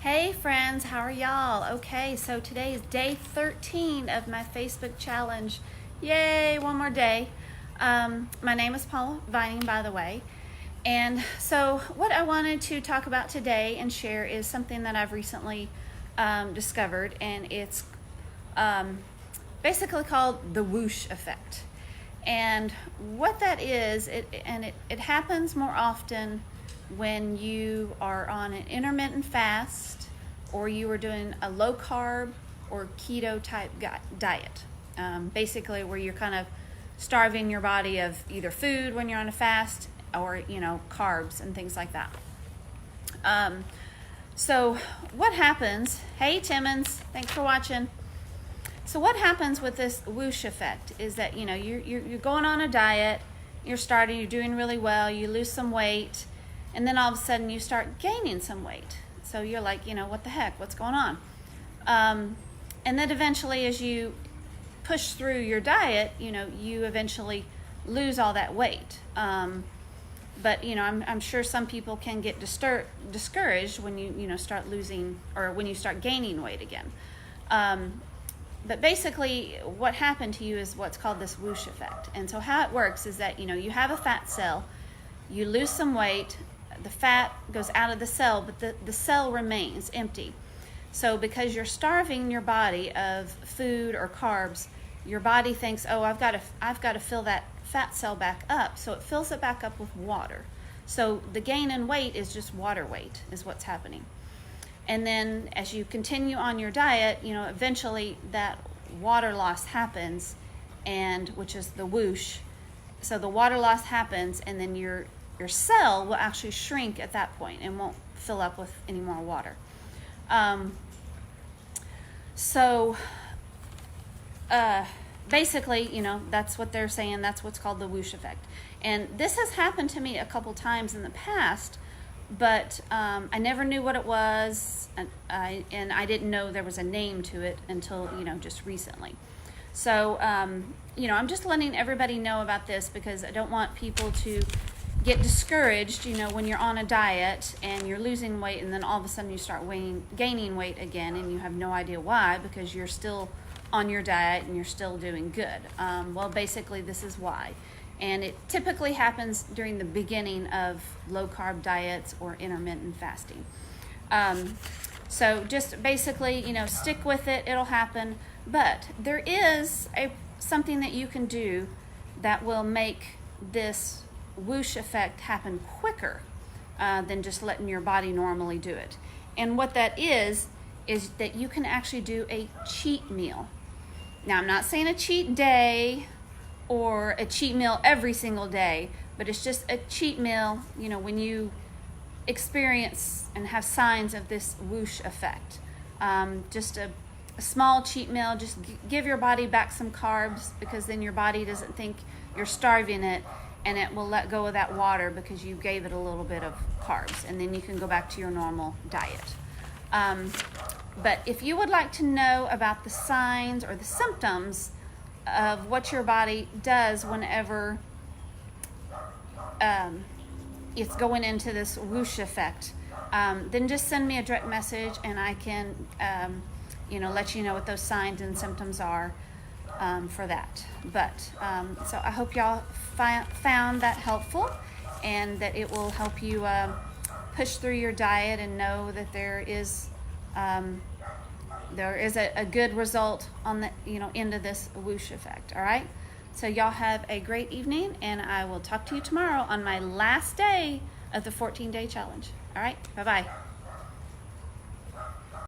Hey friends, how are y'all? Okay, so today is day 13 of my Facebook challenge. Yay, one more day. My name is Paula Vining, by the way. And so what I wanted to talk about today and share is something that I've recently discovered, and it's basically called the whoosh effect. And what that is, it happens more often when you are on an intermittent fast or you are doing a low carb or keto type diet. Basically where you're kind of starving your body of either food when you're on a fast or, carbs and things like that. So what happens, hey Timmons, thanks for watching. So what happens with this whoosh effect is that, you're going on a diet, you're doing really well, you lose some weight, and then all of a sudden you start gaining some weight. So you're like, what the heck, what's going on? And then eventually as you push through your diet, you eventually lose all that weight. But, I'm sure some people can get discouraged when you start losing, or when you start gaining weight again. But basically what happened to you is what's called this whoosh effect. And so how it works is that, you have a fat cell, you lose some weight, the fat goes out of the cell, but the cell remains empty. So because you're starving your body of food or carbs, your body thinks, oh, I've got to fill that fat cell back up. So it fills it back up with water. So the gain in weight is just water weight is what's happening. And then as you continue on your diet, eventually that water loss happens, and which is the whoosh. So the water loss happens, and then your cell will actually shrink at that point and won't fill up with any more water. Basically, that's what they're saying. That's what's called the whoosh effect. And this has happened to me a couple times in the past, but I never knew what it was, and I didn't know there was a name to it until, just recently. So, I'm just letting everybody know about this because I don't want people to get discouraged, when you're on a diet and you're losing weight and then all of a sudden you start gaining weight again and you have no idea why, because you're still on your diet and you're still doing good. Well, basically this is why. And it typically happens during the beginning of low carb diets or intermittent fasting. So just basically, stick with it, it'll happen. But there is something that you can do that will make this whoosh effect happen quicker than just letting your body normally do it. And what that is that you can actually do a cheat meal. Now, I'm not saying a cheat day or a cheat meal every single day, but it's just a cheat meal, when you experience and have signs of this whoosh effect. Just a small cheat meal, just give your body back some carbs, because then your body doesn't think you're starving it, and it will let go of that water because you gave it a little bit of carbs, and then you can go back to your normal diet. But if you would like to know about the signs or the symptoms of what your body does whenever it's going into this whoosh effect, then just send me a direct message and I can let you know what those signs and symptoms are for that. But so I hope y'all found that helpful, and that it will help you push through your diet and know that there is a good result on the end of this whoosh effect. All right, so y'all have a great evening, and I will talk to you tomorrow on my last day of the 14-day challenge. All right, bye-bye.